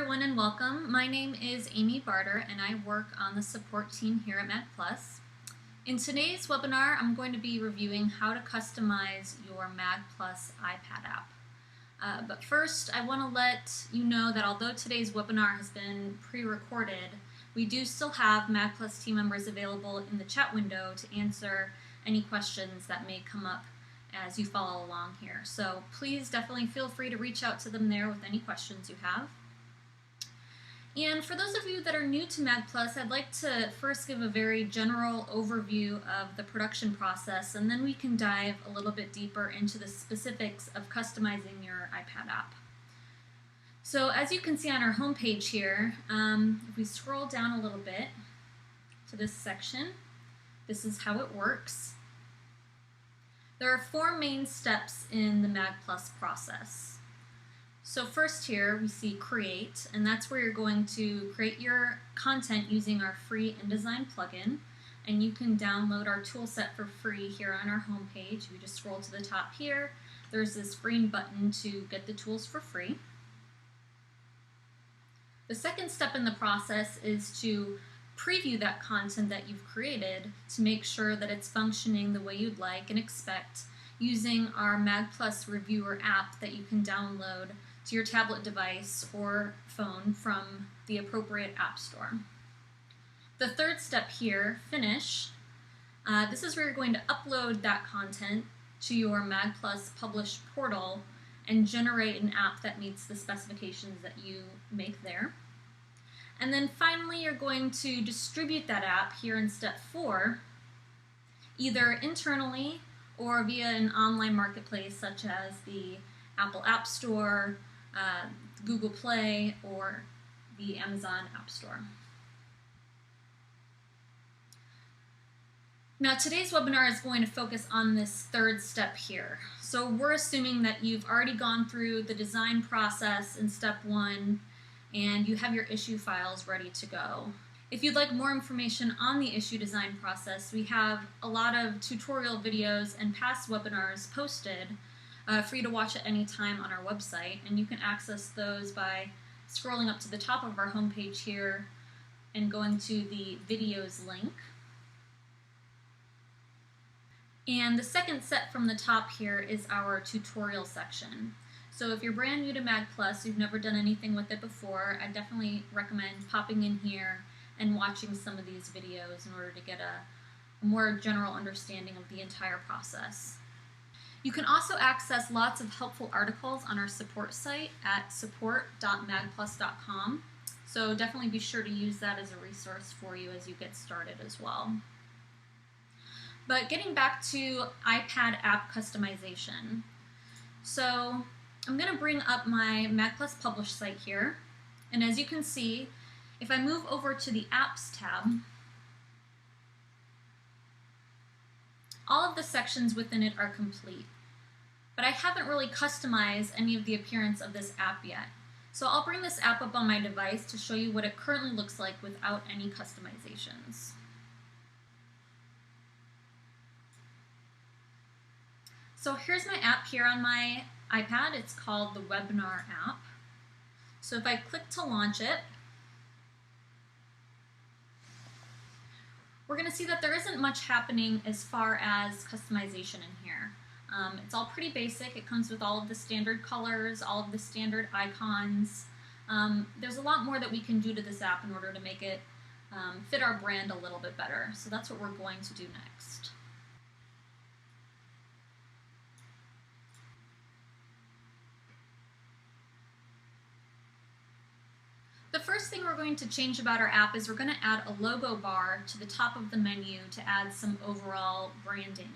everyone and welcome. My name is Amy Barter and I work on the support team here at magplus. In today's webinar, I'm going to be reviewing how to customize your magplus iPad app. But first, I want to let you know that although today's webinar has been pre-recorded, we do still have magplus team members available in the chat window to answer any questions that may come up as you follow along here. So please definitely feel free to reach out to them there with any questions you have. And for those of you that are new to magplus, I'd like to first give a very general overview of the production process, and then we can dive a little bit deeper into the specifics of customizing your iPad app. So as you can see on our homepage here, if we scroll down a little bit to this section, this is how it works. There are 4 main steps in the magplus process. So first here we see create, and that's where you're going to create your content using our free InDesign plugin. And you can download our tool set for free here on our homepage. If you just scroll to the top here, there's this green button to get the tools for free. The second step in the process is to preview that content that you've created to make sure that it's functioning the way you'd like and expect using our magplus reviewer app that you can download to your tablet device or phone from the appropriate app store. The third step here, finish, this is where you're going to upload that content to your magplus published portal and generate an app that meets the specifications that you make there. And then finally, you're going to distribute that app here in step 4, either internally or via an online marketplace such as the Apple App Store, Google Play, or the Amazon App Store. Now today's webinar is going to focus on this third step here. So we're assuming that you've already gone through the design process in step 1 and you have your issue files ready to go. If you'd like more information on the issue design process, we have a lot of tutorial videos and past webinars posted for you to watch at any time on our website, and you can access those by scrolling up to the top of our homepage here and going to the videos link. And the second set from the top here is our tutorial section. So if you're brand new to magplus, you've never done anything with it before, I definitely recommend popping in here and watching some of these videos in order to get a more general understanding of the entire process. You can also access lots of helpful articles on our support site at support.magplus.com. So definitely be sure to use that as a resource for you as you get started as well. But getting back to iPad app customization. So I'm going to bring up my magplus publish site here. And as you can see, if I move over to the apps tab, all of the sections within it are complete, but I haven't really customized any of the appearance of this app yet. So I'll bring this app up on my device to show you what it currently looks like without any customizations. So here's my app here on my iPad. It's called the Webinar app. So if I click to launch it, we're going to see that there isn't much happening as far as customization in here. It's all pretty basic. It comes with all of the standard colors, all of the standard icons. There's a lot more that we can do to this app in order to make it fit our brand a little bit better. So that's what we're going to do next. The first thing we're going to change about our app is we're going to add a logo bar to the top of the menu to add some overall branding.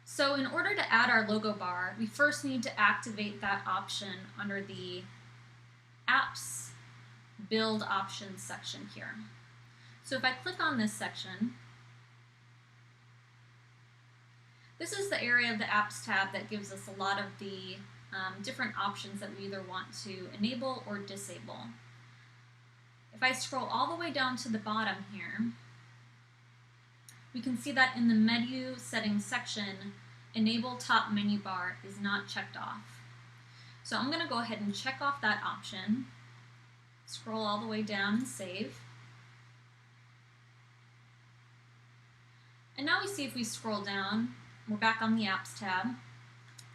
So in order to add our logo bar, we first need to activate that option under the Apps Build Options section here. So if I click on this section, this is the area of the Apps tab that gives us a lot of the different options that we either want to enable or disable. If I scroll all the way down to the bottom here, we can see that in the menu settings section, Enable Top Menu Bar is not checked off. So I'm going to go ahead and check off that option. Scroll all the way down and save. And now we see if we scroll down, we're back on the Apps tab.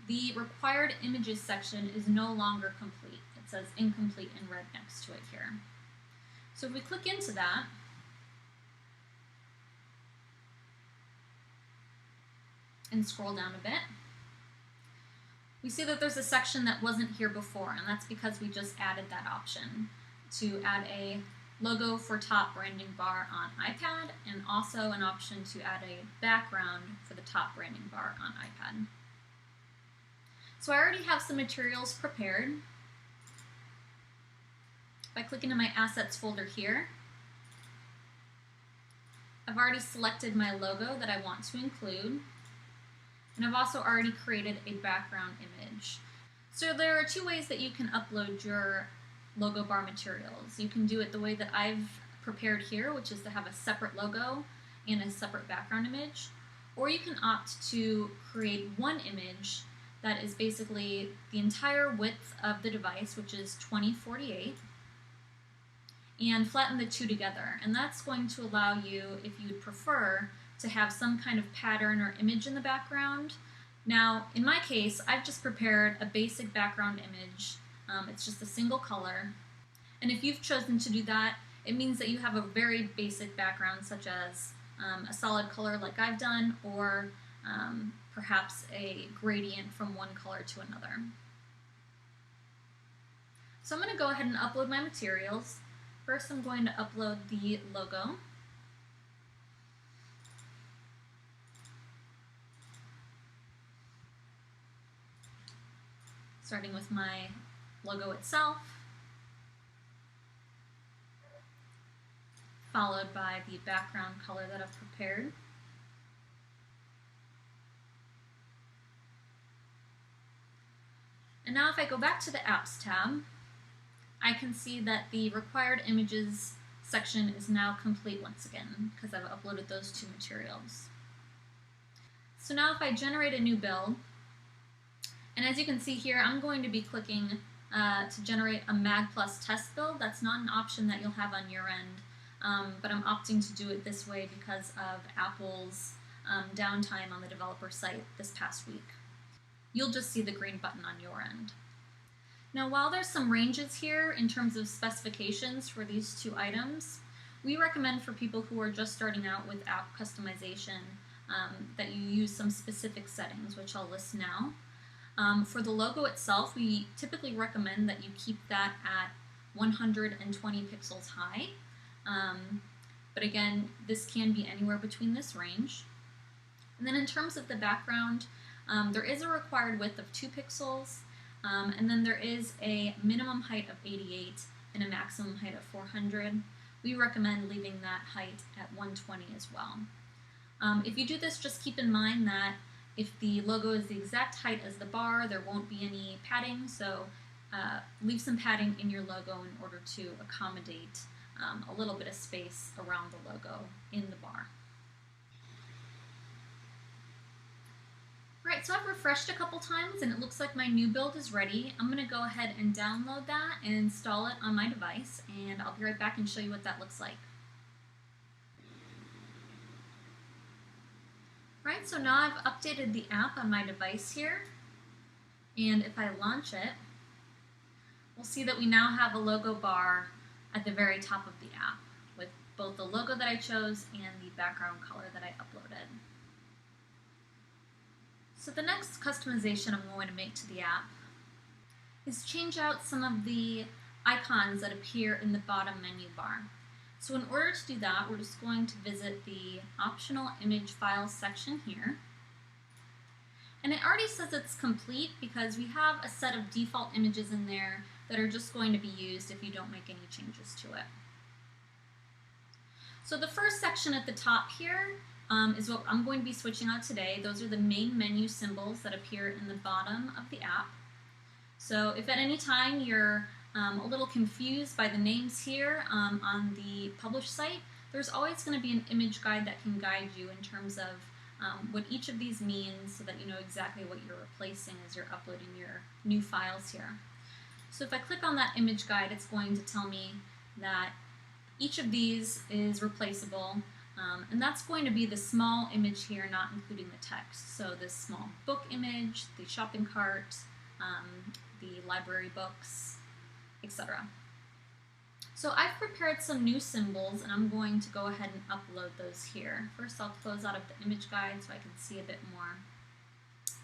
The required images section is no longer complete. It says incomplete in red next to it here. So if we click into that, and scroll down a bit, we see that there's a section that wasn't here before, and that's because we just added that option to add a logo for top branding bar on iPad, and also an option to add a background for the top branding bar on iPad. So I already have some materials prepared. By clicking in my Assets folder here, I've already selected my logo that I want to include, and I've also already created a background image. So there are two ways that you can upload your logo bar materials. You can do it the way that I've prepared here, which is to have a separate logo and a separate background image, or you can opt to create one image that is basically the entire width of the device, which is 2048, and flatten the two together. And that's going to allow you, if you'd prefer, to have some kind of pattern or image in the background. Now, in my case, I've just prepared a basic background image. It's just a single color. And if you've chosen to do that, it means that you have a very basic background, such as a solid color like I've done, or perhaps a gradient from one color to another. So I'm going to go ahead and upload my materials. First, I'm going to upload the logo. Starting with my logo itself, followed by the background color that I've prepared. And now if I go back to the Apps tab, I can see that the required images section is now complete once again, because I've uploaded those two materials. So now if I generate a new build, and as you can see here, I'm going to be clicking to generate a magplus test build. That's not an option that you'll have on your end, but I'm opting to do it this way because of Apple's downtime on the developer site this past week. You'll just see the green button on your end. Now, while there's some ranges here in terms of specifications for these two items, we recommend for people who are just starting out with app customization that you use some specific settings, which I'll list now. For the logo itself, we typically recommend that you keep that at 120 pixels high. But again, this can be anywhere between this range. And then in terms of the background, there is a required width of 2 pixels, and then there is a minimum height of 88 and a maximum height of 400. We recommend leaving that height at 120 as well. If you do this, just keep in mind that if the logo is the exact height as the bar, there won't be any padding, so leave some padding in your logo in order to accommodate a little bit of space around the logo in the bar. Alright, so I've refreshed a couple times and it looks like my new build is ready. I'm going to go ahead and download that and install it on my device, and I'll be right back and show you what that looks like. Right, so now I've updated the app on my device here, and if I launch it, we'll see that we now have a logo bar at the very top of the app with both the logo that I chose and the background color that I uploaded. So the next customization I'm going to make to the app is change out some of the icons that appear in the bottom menu bar. So in order to do that, we're just going to visit the optional image files section here. And it already says it's complete because we have a set of default images in there that are just going to be used if you don't make any changes to it. So the first section at the top here is what I'm going to be switching out today. Those are the main menu symbols that appear in the bottom of the app. So if at any time you're a little confused by the names here on the published site, there's always going to be an image guide that can guide you in terms of what each of these means so that you know exactly what you're replacing as you're uploading your new files here. So So if I click on that image guide, it's going to tell me that each of these is replaceable, and that's going to be the small image here, not including the text. So this small book image, the shopping cart, the library books, etc. So I've prepared some new symbols, and I'm going to go ahead and upload those here. First I'll close out of the image guide so I can see a bit more.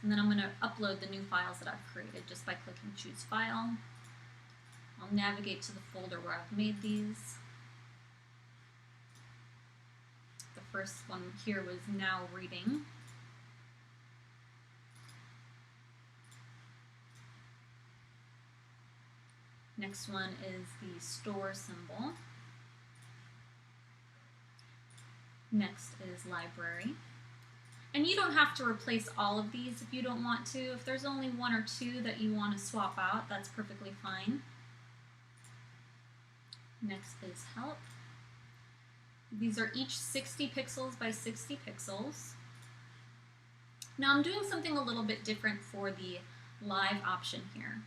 And then I'm going to upload the new files that I've created just by clicking Choose File. I'll navigate to the folder where I've made these. The first one here was Now Reading. Next one is the store symbol. Next is library. And you don't have to replace all of these if you don't want to. If there's only one or two that you want to swap out, that's perfectly fine. Next is help. These are each 60 pixels by 60 pixels. Now I'm doing something a little bit different for the live option here.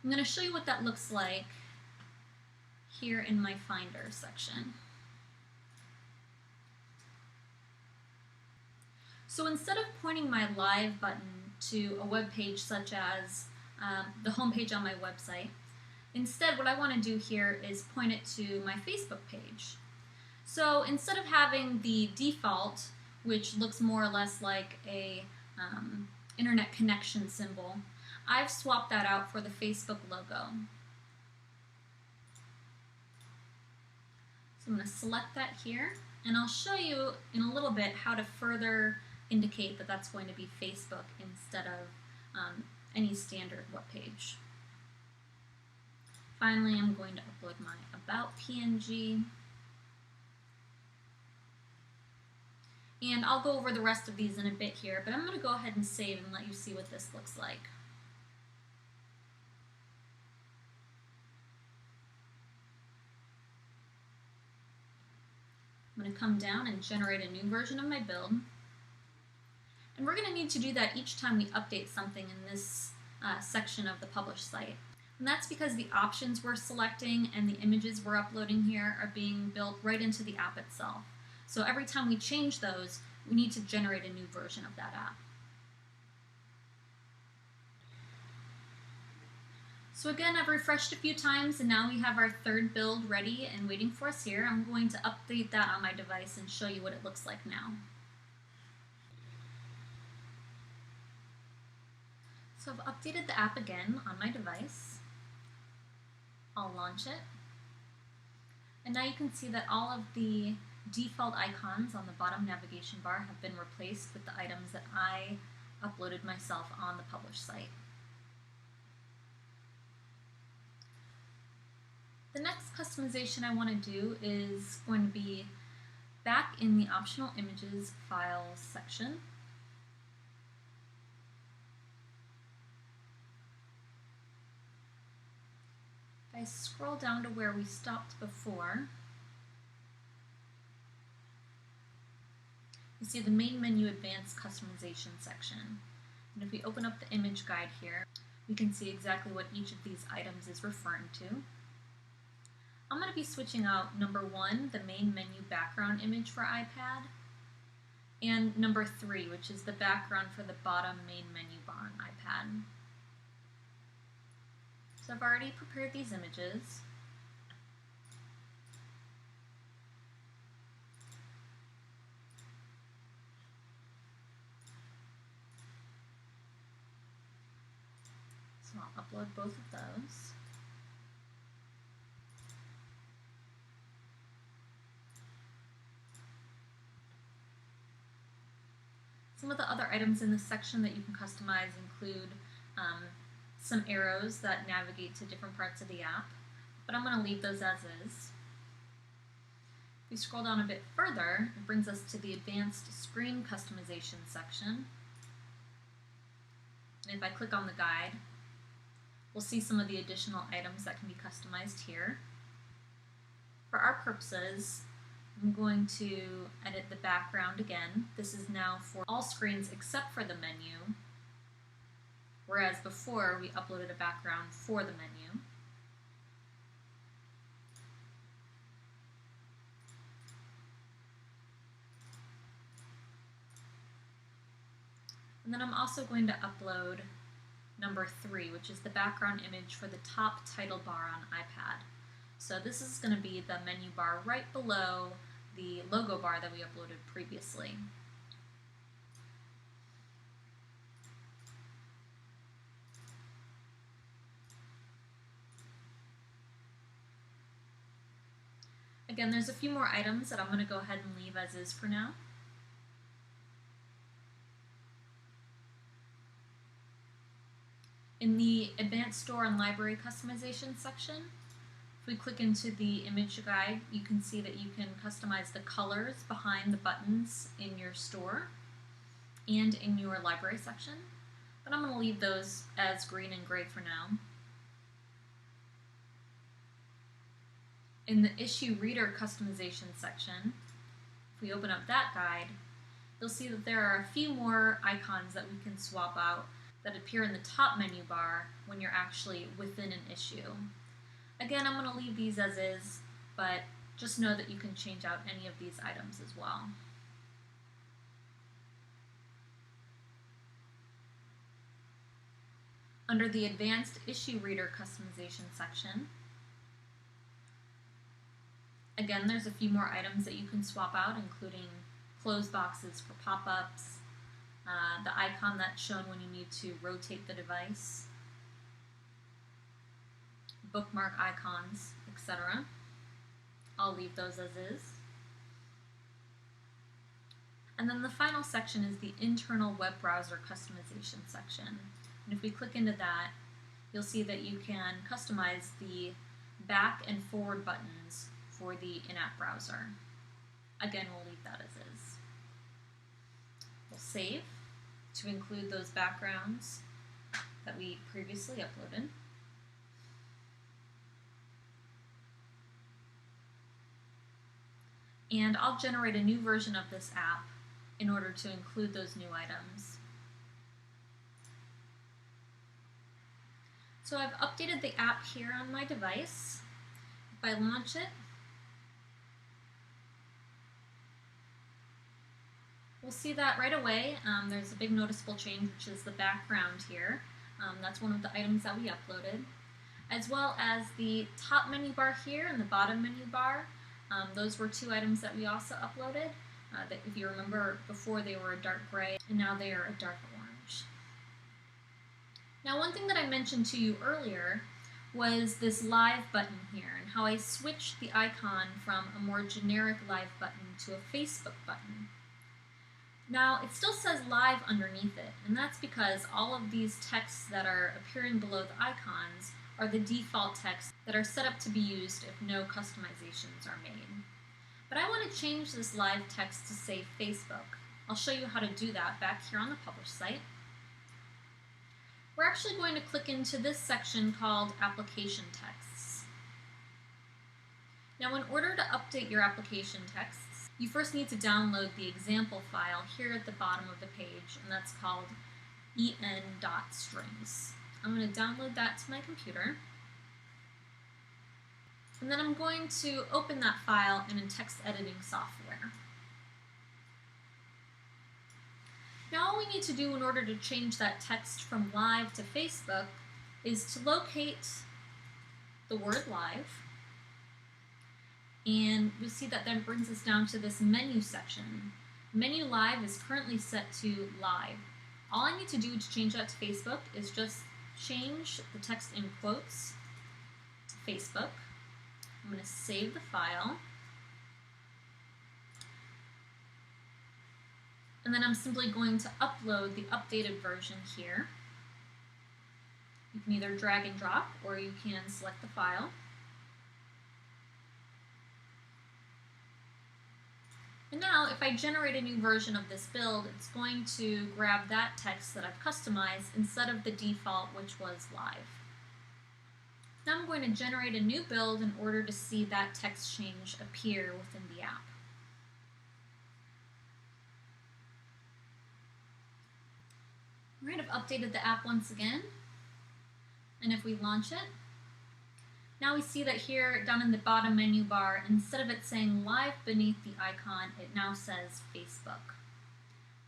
I'm going to show you what that looks like here in my Finder section. So instead of pointing my live button to a web page such as the home page on my website, instead what I want to do here is point it to my Facebook page. So instead of having the default, which looks more or less like a internet connection symbol, I've swapped that out for the Facebook logo. So I'm going to select that here, and I'll show you in a little bit how to further indicate that that's going to be Facebook instead of any standard web page. Finally, I'm going to upload my About PNG. And I'll go over the rest of these in a bit here, but I'm going to go ahead and save and let you see what this looks like. I'm going to come down and generate a new version of my build. And we're going to need to do that each time we update something in this section of the published site. And that's because the options we're selecting and the images we're uploading here are being built right into the app itself. So every time we change those, we need to generate a new version of that app. So again, I've refreshed a few times, and now we have our third build ready and waiting for us here. I'm going to update that on my device and show you what it looks like now. So I've updated the app again on my device. I'll launch it. And now you can see that all of the default icons on the bottom navigation bar have been replaced with the items that I uploaded myself on the published site. The next customization I want to do is going to be back in the optional images files section. If I scroll down to where we stopped before, you see the main menu advanced customization section. And if we open up the image guide here, we can see exactly what each of these items is referring to. I'm going to be switching out number 1, the main menu background image for iPad, and number 3, which is the background for the bottom main menu bar on iPad. So I've already prepared these images. So I'll upload both of those. Some of the other items in this section that you can customize include some arrows that navigate to different parts of the app, but I'm going to leave those as is. If we scroll down a bit further, it brings us to the advanced screen customization section. And if I click on the guide, we'll see some of the additional items that can be customized here. For our purposes, I'm going to edit the background again. This is now for all screens except for the menu. whereas before we uploaded a background for the menu. And then I'm also going to upload number 3, which is the background image for the top title bar on iPad. So this is going to be the menu bar right below the logo bar that we uploaded previously. Again, there's a few more items that I'm going to go ahead and leave as is for now. In the Advanced Store and Library Customization section, if we click into the image guide, you can see that you can customize the colors behind the buttons in your store and in your library section, but I'm going to leave those as green and gray for now. In the Issue Reader Customization section, if we open up that guide, you'll see that there are a few more icons that we can swap out that appear in the top menu bar when you're actually within an issue. Again, I'm going to leave these as is, but just know that you can change out any of these items as well. Under the Advanced Issue Reader Customization section, again, there's a few more items that you can swap out, including close boxes for pop-ups, the icon that's shown when you need to rotate the device, bookmark icons, etc. I'll leave those as is. And then the final section is the Internal Web Browser Customization section. And if we click into that, you'll see that you can customize the back and forward buttons for the in-app browser. Again, we'll leave that as is. We'll save to include those backgrounds that we previously uploaded. And I'll generate a new version of this app in order to include those new items. So I've updated the app here on my device. If I launch it, we'll see that right away. There's a big noticeable change, which is the background here. That's one of the items that we uploaded, as well as the top menu bar here and the bottom menu bar. Those were 2 items that we also uploaded. That, if you remember, before they were a dark gray, and now they are a dark orange. Now, one thing that I mentioned to you earlier was this live button here, and how I switched the icon from a more generic live button to a Facebook button. Now, it still says live underneath it, and that's because all of these texts that are appearing below the icons are the default texts that are set up to be used if no customizations are made. But I want to change this live text to say Facebook. I'll show you how to do that back here on the Publish site. We're actually going to click into this section called Application Texts. Now, in order to update your application texts, you first need to download the example file here at the bottom of the page, and that's called en.strings. I'm going to download that to my computer, and then I'm going to open that file in a text editing software. Now all we need to do in order to change that text from live to Facebook is to locate the word live, and we see that then brings us down to this menu section. Menu live is currently set to live. All I need to do to change that to Facebook is just change the text in quotes to Facebook. I'm going to save the file. And then I'm simply going to upload the updated version here. You can either drag and drop, or you can select the file. And now, if I generate a new version of this build, it's going to grab that text that I've customized instead of the default, which was live. Now I'm going to generate a new build in order to see that text change appear within the app. Alright, I've updated the app once again, and if we launch it, now we see that here down in the bottom menu bar, instead of it saying live beneath the icon, it now says Facebook.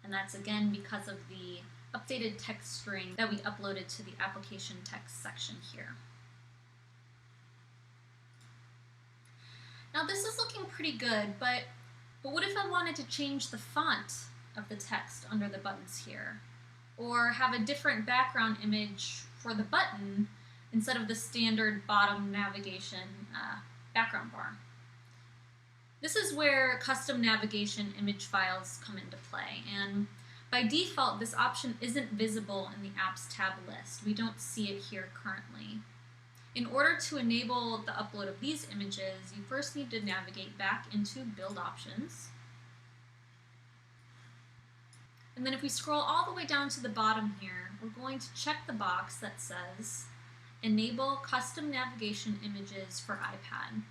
And that's again because of the updated text string that we uploaded to the application text section here. Now this is looking pretty good, but what if I wanted to change the font of the text under the buttons here? Or have a different background image for the button instead of the standard bottom navigation background bar? This is where custom navigation image files come into play, and by default this option isn't visible in the Apps tab list. We don't see it here currently. In order to enable the upload of these images, you first need to navigate back into Build Options. And then if we scroll all the way down to the bottom here, we're going to check the box that says Enable Custom Navigation Images for iPad.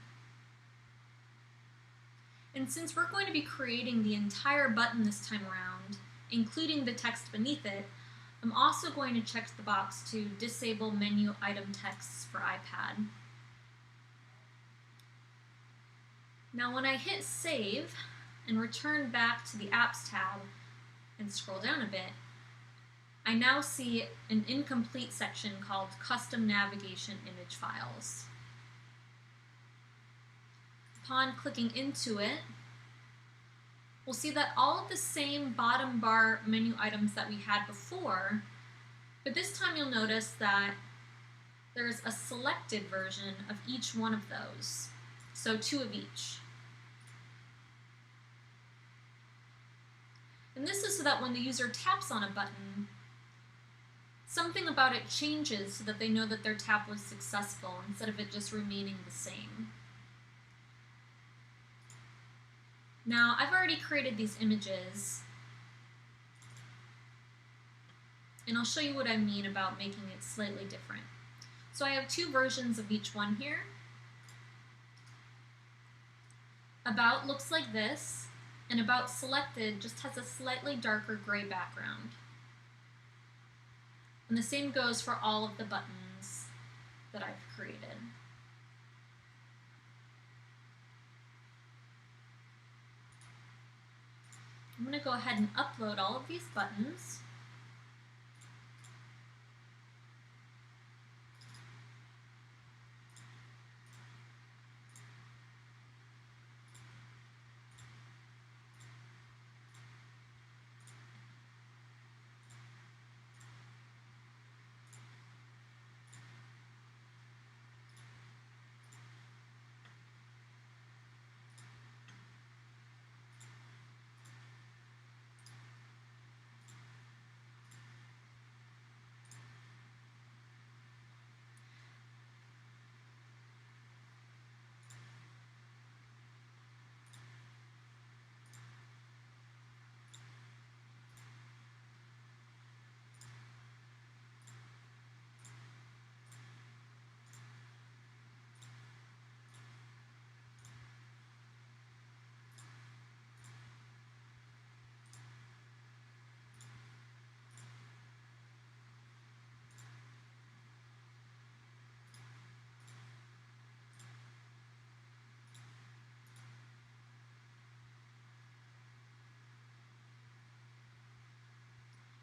And since we're going to be creating the entire button this time around, including the text beneath it, I'm also going to check the box to disable menu item texts for iPad. Now when I hit Save and return back to the Apps tab and scroll down a bit, I now see an incomplete section called Custom Navigation Image Files. Upon clicking into it, we'll see that all of the same bottom bar menu items that we had before, but this time you'll notice that there's a selected version of each one of those, so 2 of each. And this is so that when the user taps on a button, something about it changes so that they know that their tap was successful instead of it just remaining the same. Now, I've already created these images, and I'll show you what I mean about making it slightly different. So I have 2 versions of each one here. About looks like this, and About Selected just has a slightly darker gray background. And the same goes for all of the buttons that I've created. I'm going to go ahead and upload all of these buttons.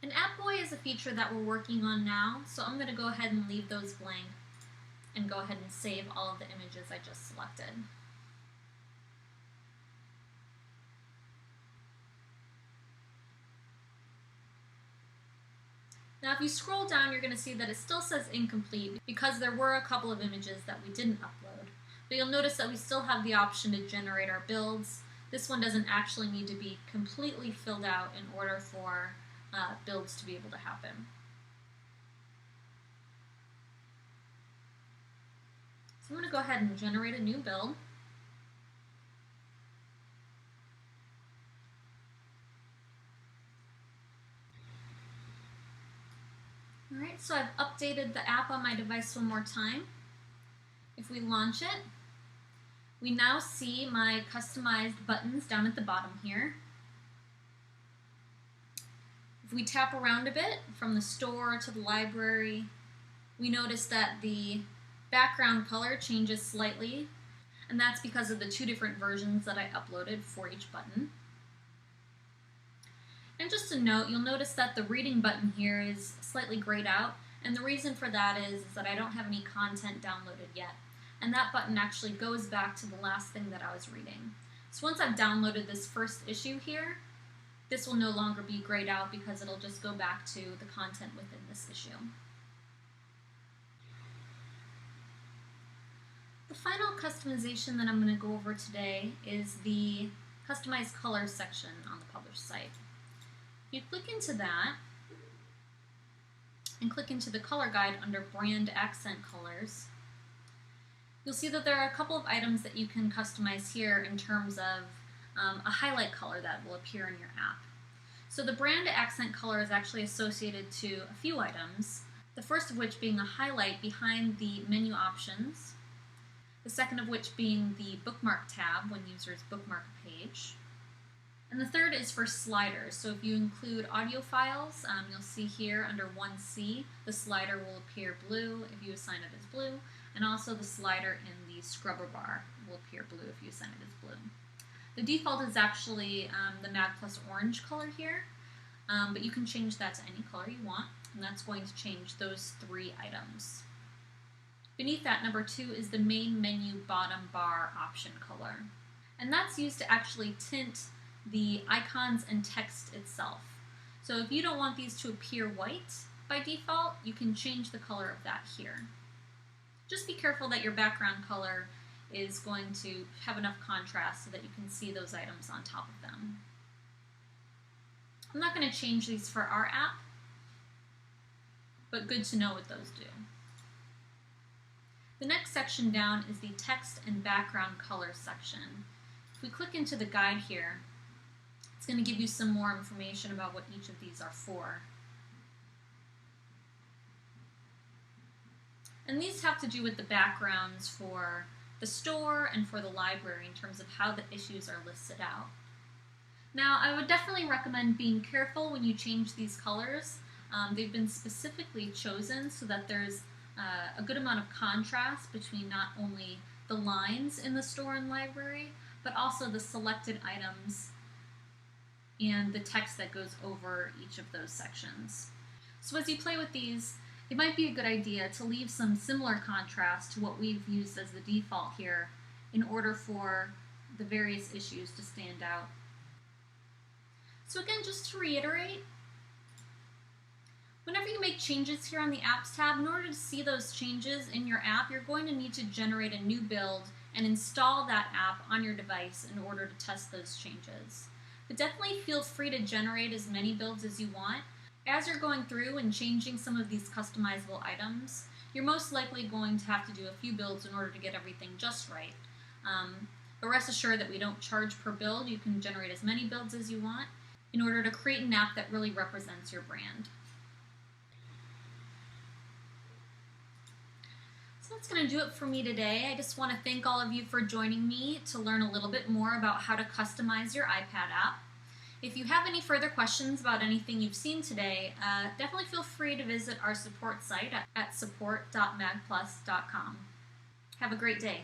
And App Boy is a feature that we're working on now, so I'm going to go ahead and leave those blank and go ahead and save all of the images I just selected. Now if you scroll down, you're going to see that it still says incomplete because there were a couple of images that we didn't upload. But you'll notice that we still have the option to generate our builds. This one doesn't actually need to be completely filled out in order for builds to be able to happen. So I'm going to go ahead and generate a new build. Alright, so I've updated the app on my device one more time. If we launch it, we now see my customized buttons down at the bottom here. If we tap around a bit from the store to the library, we notice that the background color changes slightly, and that's because of the two different versions that I uploaded for each button. And just a note, you'll notice that the reading button here is slightly grayed out, and the reason for that is that I don't have any content downloaded yet. And that button actually goes back to the last thing that I was reading. So once I've downloaded this first issue here, this will no longer be grayed out because it'll just go back to the content within this issue. The final customization that I'm going to go over today is the Customize Colors section on the published site. You click into that and click into the color guide under Brand Accent Colors. You'll see that there are a couple of items that you can customize here in terms of a highlight color that will appear in your app. So the brand accent color is actually associated to a few items, the first of which being a highlight behind the menu options, the second of which being the bookmark tab when users bookmark a page, and the third is for sliders. So if you include audio files, you'll see here under 1C, the slider will appear blue if you assign it as blue, and also the slider in the scrubber bar will appear blue if you assign it as blue. The default is actually the magplus orange color here, but you can change that to any color you want, and that's going to change those three items. Beneath that, number 2 is the main menu bottom bar option color, and that's used to actually tint the icons and text itself. So if you don't want these to appear white by default, you can change the color of that here. Just be careful that your background color is going to have enough contrast so that you can see those items on top of them. I'm not going to change these for our app, but good to know what those do. The next section down is the text and background color section. If we click into the guide here, it's going to give you some more information about what each of these are for. And these have to do with the backgrounds for the store and for the library in terms of how the issues are listed out. Now, I would definitely recommend being careful when you change these colors. They've been specifically chosen so that there's a good amount of contrast between not only the lines in the store and library, but also the selected items and the text that goes over each of those sections. So as you play with these, it might be a good idea to leave some similar contrast to what we've used as the default here in order for the various issues to stand out. So again, just to reiterate, whenever you make changes here on the Apps tab, in order to see those changes in your app, you're going to need to generate a new build and install that app on your device in order to test those changes. But definitely feel free to generate as many builds as you want. As you're going through and changing some of these customizable items, you're most likely going to have to do a few builds in order to get everything just right. But rest assured that we don't charge per build. You can generate as many builds as you want in order to create an app that really represents your brand. So that's going to do it for me today. I just want to thank all of you for joining me to learn a little bit more about how to customize your iPad app. If you have any further questions about anything you've seen today, definitely feel free to visit our support site at support.magplus.com. Have a great day.